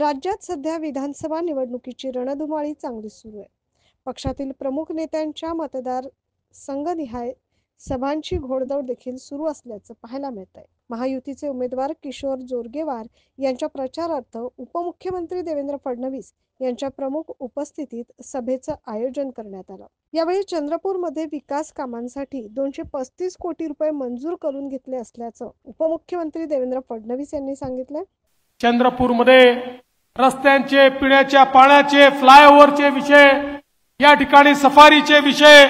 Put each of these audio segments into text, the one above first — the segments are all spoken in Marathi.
राज्यात सध्या विधानसभा निवडणुकीची रणधुमाळी चांगली सुरू आहे. पक्षातील प्रमुख नेत्यांच्या मतदार संघनिहाय सभांची घोडदौड देखील सुरू असल्याचं पाहायला मिळत आहे. महायुतीचे उमेदवार किशोर जोरगेवार यांच्या प्रचारार्थ उपमुख्यमंत्री देवेंद्र फडणवीस यांच्या प्रमुख उपस्थितीत सभेचं आयोजन करण्यात आलं. यावेळी चंद्रपूरमध्ये विकास कामांसाठी 235 कोटी रुपये मंजूर करून घेतले असल्याचं उपमुख्यमंत्री देवेंद्र फडणवीस यांनी सांगितलं. चंद्रपूरमध्ये रस्त्यांचे, पिण्याच्या पाण्याचे, फ्लायओव्हरचे विषय, या ठिकाणी सफारीचे विषय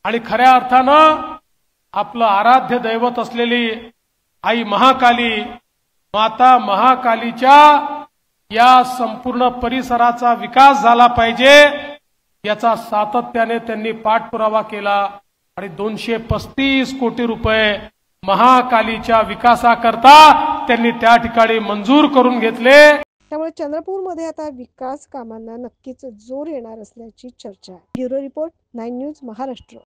आणि खऱ्या अर्थानं आपलं आराध्य दैवत असलेली आई महाकाली, माता महाकालीच्या या संपूर्ण परिसराचा विकास झाला पाहिजे याचा सातत्याने त्यांनी पाठपुरावा केला आणि 235 कोटी रुपये महाकालीच्या विकासाकरता त्यांनी त्या ठिकाणी मंजूर करून घेतले. त्यामुळे चंद्रपूरमध्ये आता विकास कामांना नक्कीच जोर येणार असल्याची चर्चा आहे. Bureau report 9 news Maharashtra.